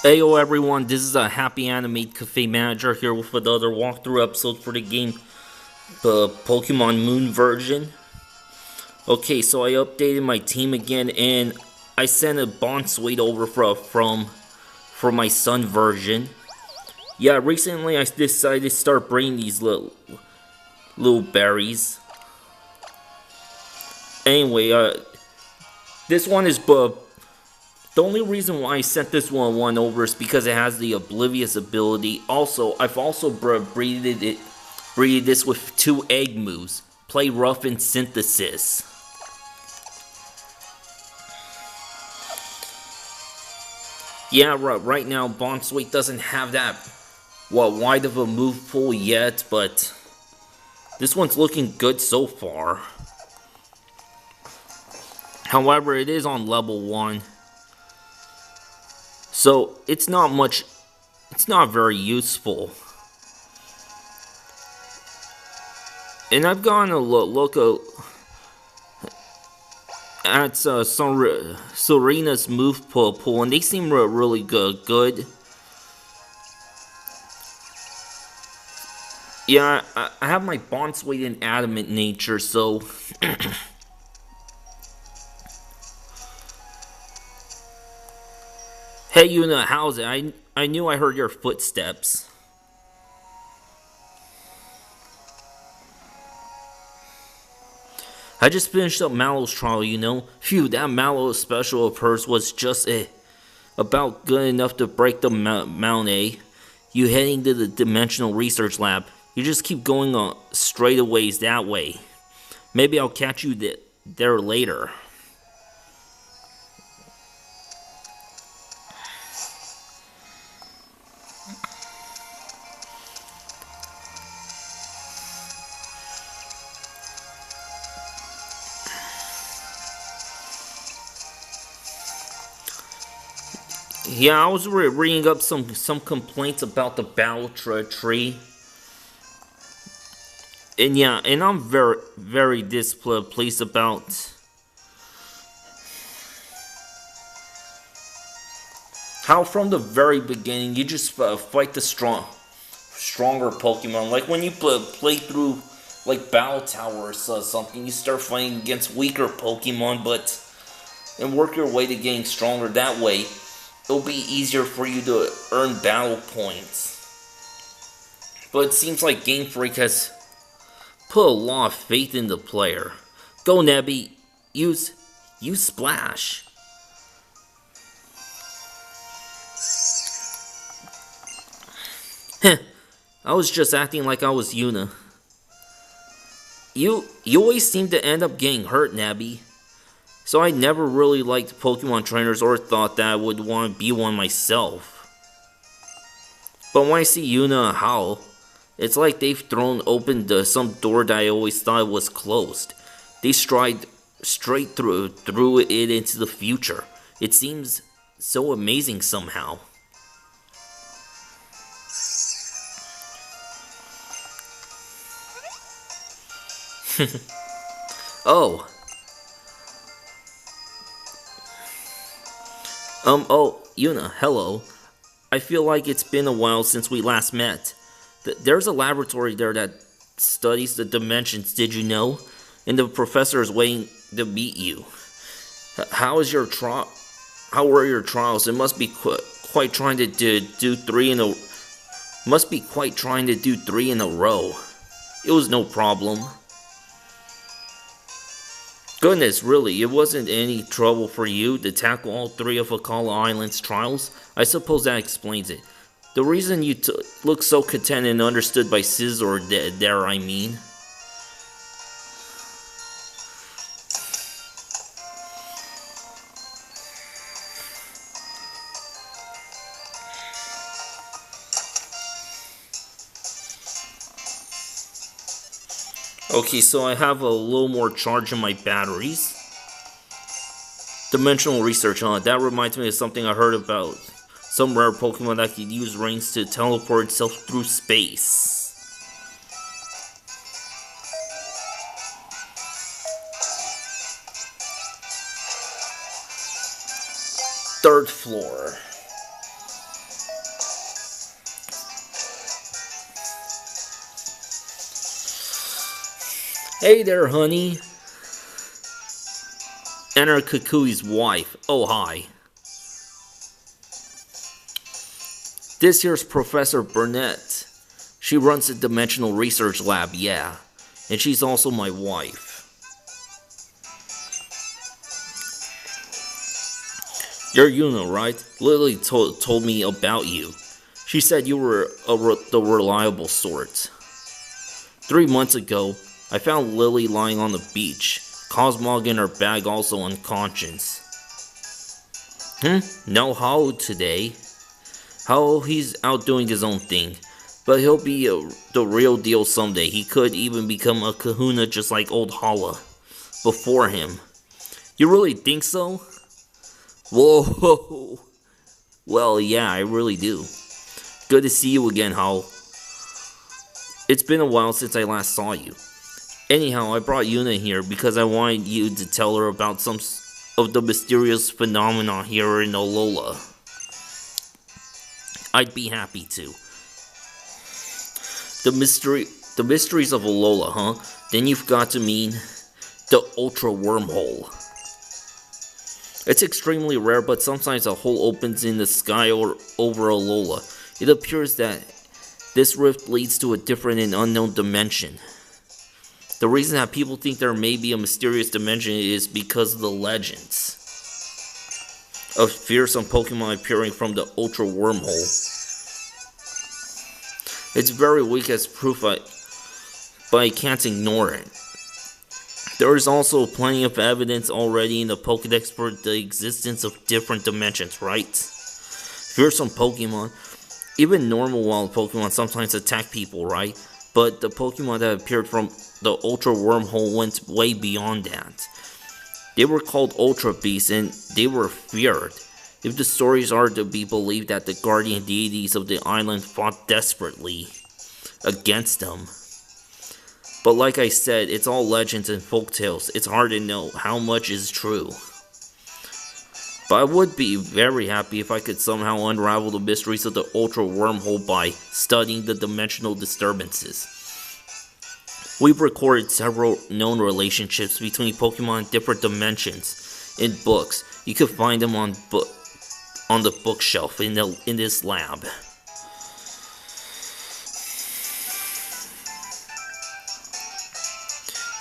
Heyo everyone, this is a Happy Animate Cafe Manager here with another walkthrough episode for the game, the Pokemon Moon version. Okay, so I updated my team again and I sent a Bonswait over for my Sun version. Yeah, recently I decided to start bringing these little berries. Anyway, this one is the only reason why I sent this one over is because it has the Oblivious ability. Also, I've also breeded this with 2 egg moves. Play rough and synthesis. Yeah, right now Bonswait doesn't have that wide of a move pool yet, but this one's looking good so far. However, it is on level 1. So, it's not very useful. And I've gone to look at Serena's move pool, and they seem really good. Yeah, I have my Bonswait in Adamant nature, so... Hey Yuna, how's it? I knew I heard your footsteps. I just finished up Mallow's trial, you know. Phew, that Mallow special of hers was just about good enough to break the Mount A. You heading to the Dimensional Research Lab. You just keep going straight a ways that way. Maybe I'll catch you there later. Yeah, I was reading up some complaints about the battle tree. And yeah, and I'm very displeased about how from the very beginning you just fight the stronger Pokemon. Like when you play through like Battle Tower or something, you start fighting against weaker Pokemon, and work your way to getting stronger that way. It'll be easier for you to earn battle points. But it seems like Game Freak has put a lot of faith in the player. Go Nebby, use Splash. Heh, I was just acting like I was Yuna. You always seem to end up getting hurt, Nebby. So I never really liked Pokemon trainers or thought that I would want to be one myself. But when I see Yuna and Howl, it's like they've thrown open some door that I always thought was closed. They stride straight through it into the future. It seems so amazing somehow. Oh. Oh, Yuna, hello. I feel like it's been a while since we last met. There's a laboratory there that studies the dimensions, did you know? And the professor is waiting to meet you. How were your trials? It must be quite trying to do 3 in a... Must be quite trying to do 3 in a row. It was no problem. Goodness, really, it wasn't any trouble for you to tackle all 3 of Akala Island's trials? I suppose that explains it. The reason you look so content and understood by Scizor there, I mean. Okay, so I have a little more charge in my batteries. Dimensional research, huh? That reminds me of something I heard about. Some rare Pokemon that could use rings to teleport itself through space. Third floor. Hey there, honey. Enter Kukui's wife. Oh, hi. This here's Professor Burnett. She runs the Dimensional Research Lab, yeah. And she's also my wife. You're Yuna, right? Lily told me about you. She said you were the reliable sort. 3 months ago, I found Lily lying on the beach. Cosmog in her bag, also unconscious. No Hao today. Hao, he's out doing his own thing. But he'll be the real deal someday. He could even become a kahuna just like old Hala before him. You really think so? Whoa. Well, yeah, I really do. Good to see you again, Hao. It's been a while since I last saw you. Anyhow, I brought Yuna here because I wanted you to tell her about some of the mysterious phenomena here in Alola. I'd be happy to. The mysteries of Alola, huh? Then you've got to mean the Ultra Wormhole. It's extremely rare, but sometimes a hole opens in the sky or over Alola. It appears that this rift leads to a different and unknown dimension. The reason that people think there may be a mysterious dimension is because of the legends of fearsome Pokemon appearing from the Ultra Wormhole. It's very weak as proof, but I can't ignore it. There is also plenty of evidence already in the Pokedex for the existence of different dimensions, right? Fearsome Pokemon, even normal wild Pokemon sometimes attack people, right? But the Pokemon that appeared from the Ultra Wormhole went way beyond that. They were called Ultra Beasts and they were feared. If the stories are to be believed, that the guardian deities of the island fought desperately against them. But like I said, it's all legends and folktales. It's hard to know how much is true. But I would be very happy if I could somehow unravel the mysteries of the Ultra Wormhole by studying the dimensional disturbances. We've recorded several known relationships between Pokemon in different dimensions in books. You can find them on the bookshelf in this lab.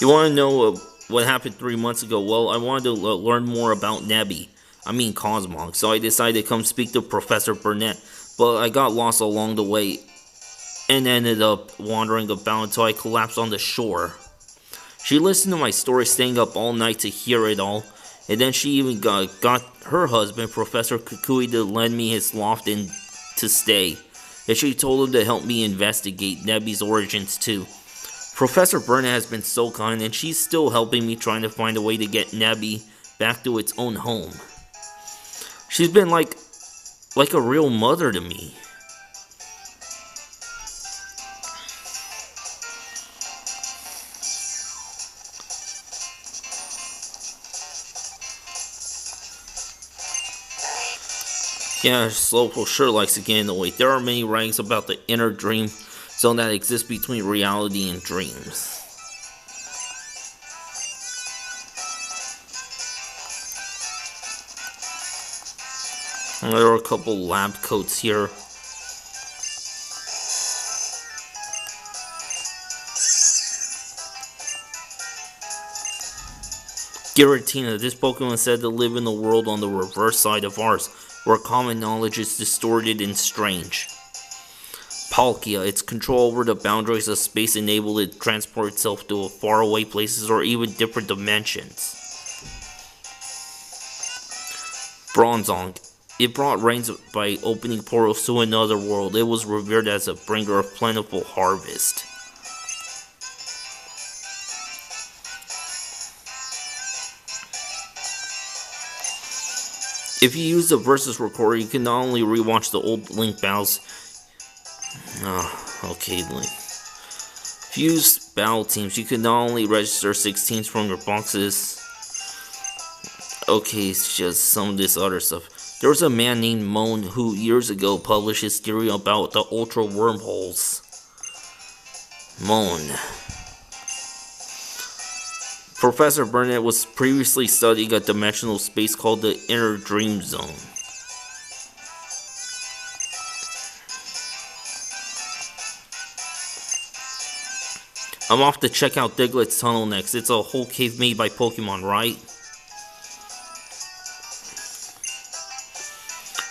You want to know what happened 3 months ago? Well, I wanted to learn more about Cosmog, so I decided to come speak to Professor Burnett, but I got lost along the way and ended up wandering about until I collapsed on the shore. She listened to my story, staying up all night to hear it all, and then she even got her husband, Professor Kukui, to lend me his loft and to stay, and she told him to help me investigate Nebby's origins too. Professor Burnett has been so kind, and she's still helping me trying to find a way to get Nebby back to its own home. She's been like a real mother to me. Yeah, Slowpoke sure likes to get in the way. There are many writings about the inner dream zone that exists between reality and dreams. And there are a couple lab coats here. Giratina, this Pokemon is said to live in the world on the reverse side of ours, where common knowledge is distorted and strange. Palkia, its control over the boundaries of space enabled it to transport itself to faraway places or even different dimensions. Bronzong, it brought rains by opening portals to another world. It was revered as a bringer of plentiful harvest. If you use the Versus Recorder, you can not only rewatch the old Link battles. Okay, Link. If you use battle teams, you can not only register 16s from your boxes. Okay, it's just some of this other stuff. There was a man named Moan who years ago published his theory about the Ultra Wormholes. Moan. Professor Burnett was previously studying a dimensional space called the Inner Dream Zone. I'm off to check out Diglett's tunnel next. It's a whole cave made by Pokemon, right?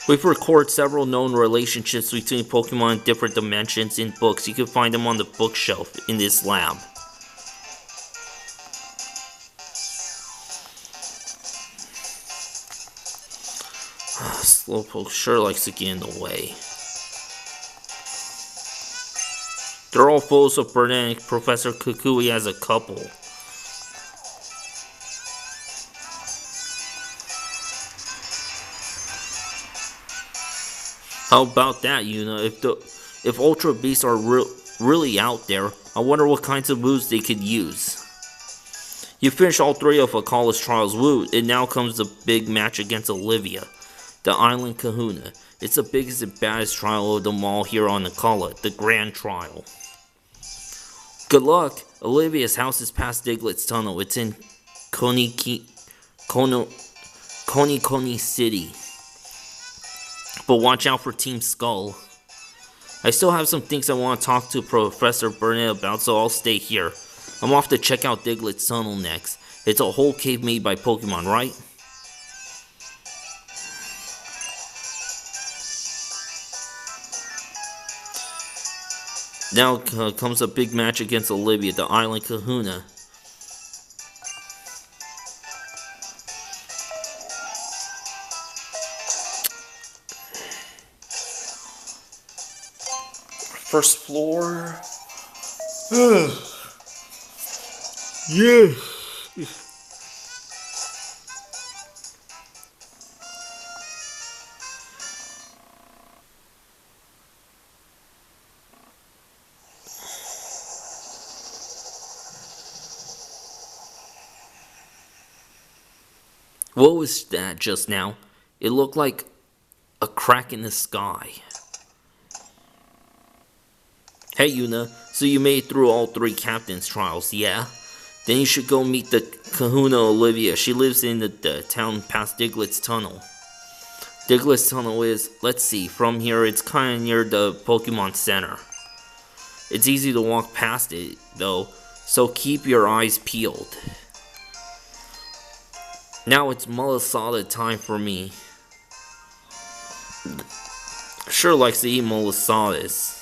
We've recorded several known relationships between Pokemon in different dimensions in books. You can find them on the bookshelf in this lab. Slowpoke sure likes to get in the way. They're all photos of Burnett and Professor Kukui as a couple. How about that, Yuna? If Ultra Beasts are really out there, I wonder what kinds of moves they could use. You finished all 3 of Akala's trials. Woo, it now comes the big match against Olivia, the Island Kahuna. It's the biggest and baddest trial of them all here on Akala, the Grand Trial. Good luck! Olivia's house is past Diglett's tunnel. It's in Koni City. But watch out for Team Skull. I still have some things I want to talk to Professor Burnett about, so I'll stay here. I'm off to check out Diglett's tunnel next. It's a whole cave made by Pokemon, right? Now comes a big match against Olivia, the Island Kahuna. First floor. Yeah. What was that just now? It looked like a crack in the sky. Hey Yuna, so you made it through all 3 captain's trials, yeah? Then you should go meet the Kahuna Olivia. She lives in the town past Diglett's tunnel. Diglett's tunnel is, let's see, from here it's kinda near the Pokemon Center. It's easy to walk past it though, so keep your eyes peeled. Now it's Mulasada time for me. Sure likes to eat Mulasadas.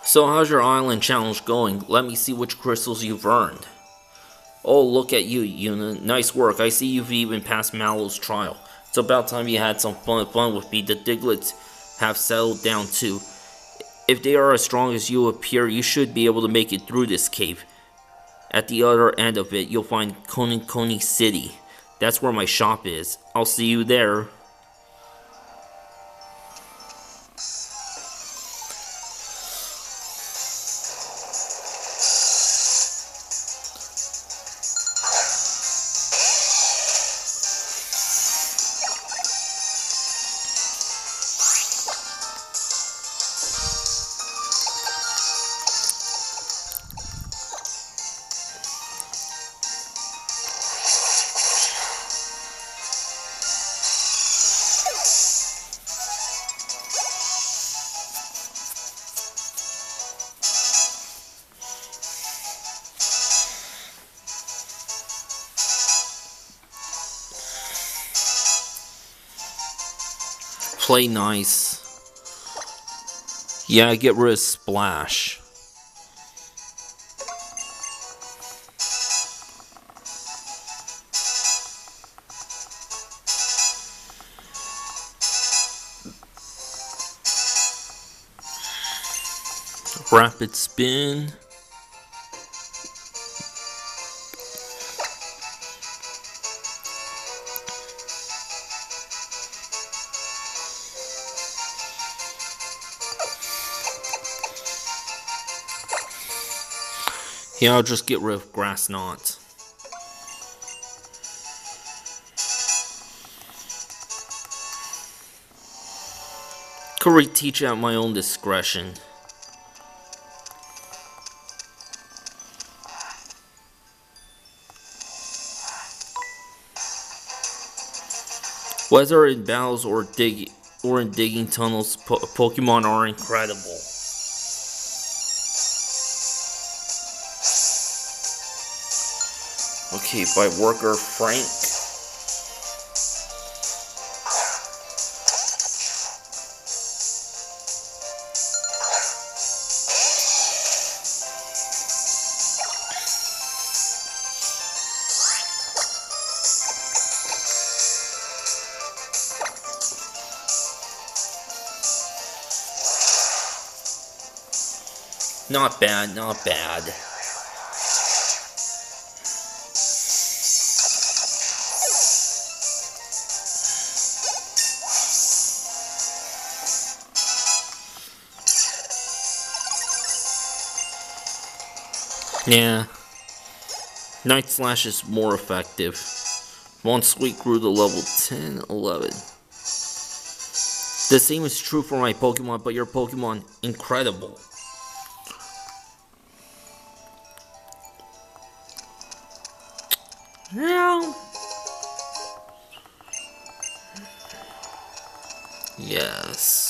So how's your island challenge going? Let me see which crystals you've earned. Oh, look at you, Yuna. Nice work. I see you've even passed Mallow's trial. It's about time you had some fun with me. The Diglets have settled down too. If they are as strong as you appear, you should be able to make it through this cave. At the other end of it, you'll find Koni City. That's where my shop is. I'll see you there. Play nice. Yeah, get rid of Splash. Rapid spin. Yeah, I'll just get rid of Grass Knot. Could reteach at my own discretion. Whether in battles or in digging tunnels, Pokemon are incredible. Okay, by worker Frank. Not bad, not bad. Yeah. Night Slash is more effective. One Sweet grew to level 10, 11. The same is true for my Pokemon, but your Pokemon, incredible. Now, yes.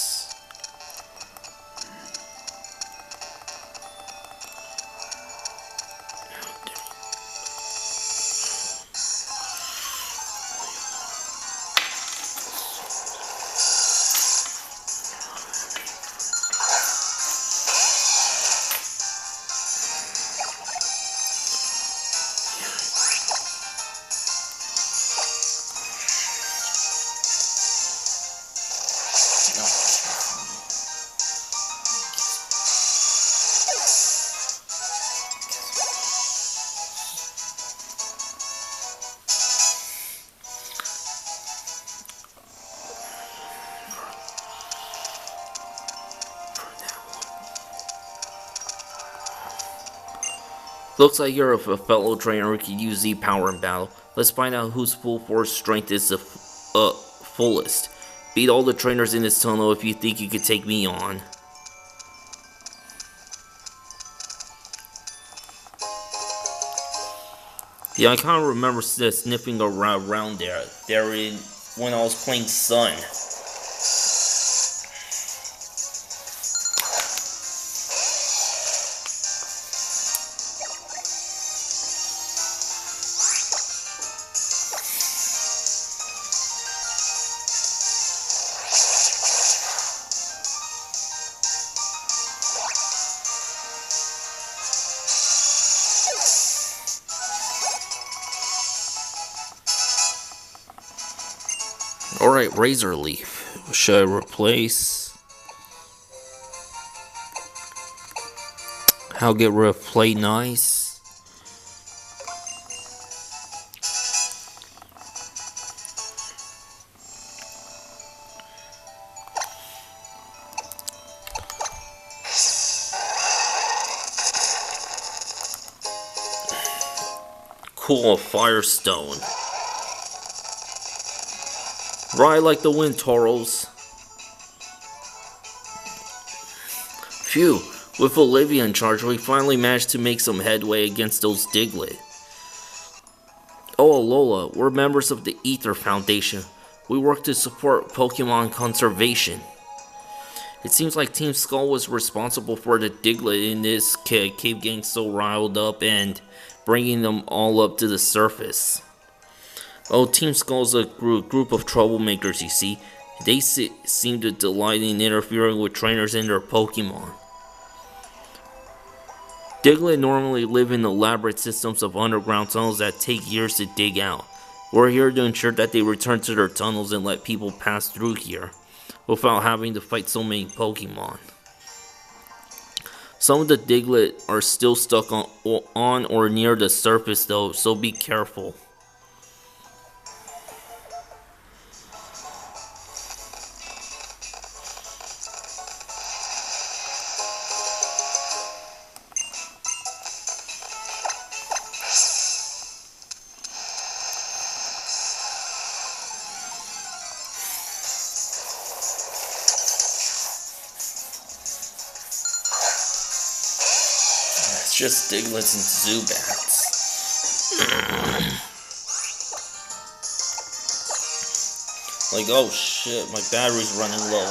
Looks like you're a fellow trainer who can use Z-Power in battle. Let's find out whose full force strength is the fullest. Beat all the trainers in this tunnel if you think you could take me on. Yeah, I kind of remember sniffing around there. When I was playing Sun. Alright, Razor Leaf. Should I replace? I'll get rid of Play Nice. Cool, Firestone. Ride like the wind, Tauros. Phew, with Olivia in charge, we finally managed to make some headway against those Diglett. Oh, Alola, we're members of the Ether Foundation. We work to support Pokemon conservation. It seems like Team Skull was responsible for the Diglett in this cave getting so riled up and bringing them all up to the surface. Oh, Team Skull's a group of troublemakers, you see. They seem to delight in interfering with trainers and their Pokemon. Diglett normally live in elaborate systems of underground tunnels that take years to dig out. We're here to ensure that they return to their tunnels and let people pass through here, without having to fight so many Pokemon. Some of the Diglett are still stuck on or near the surface though, so be careful. just Diglets and Zubats. Like, oh shit, my battery's running low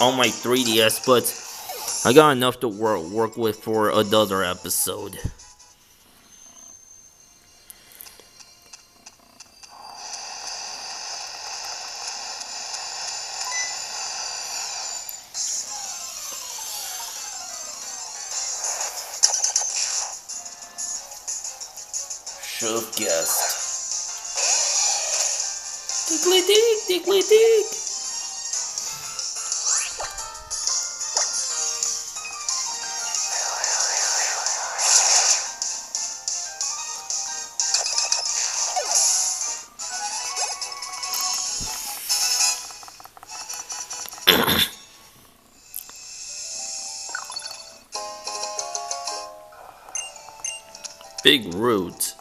on my 3DS, but I got enough to work with for another episode. Should've guessed. Diggly dig, diggly dig. Big root.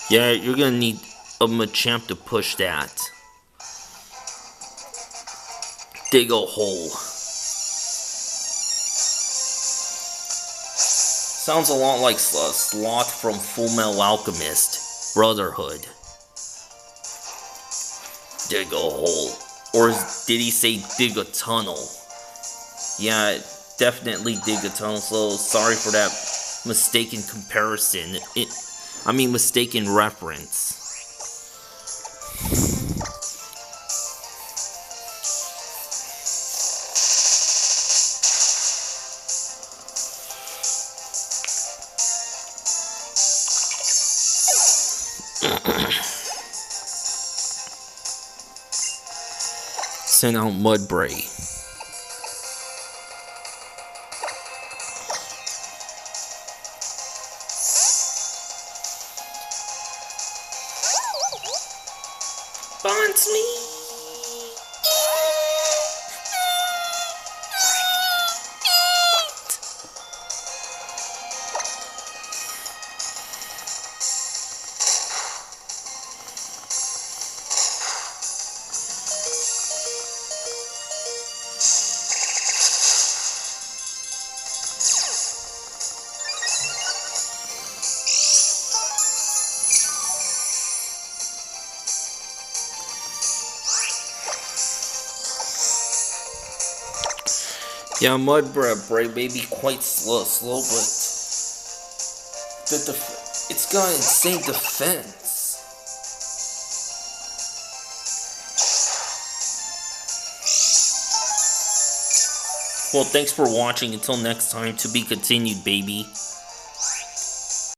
Yeah, you're gonna need a Machamp to push that. Dig a hole. Sounds a lot like Sloth from Fullmetal Alchemist Brotherhood. Dig a hole. Or did he say dig a tunnel? Yeah, definitely dig a tunnel, so sorry for that mistaken comparison. Mistaken reference. Send out Mudbray. Bounce me. Yeah, Mudbray may be quite slow, but it's got insane defense. Well, thanks for watching. Until next time, to be continued, baby.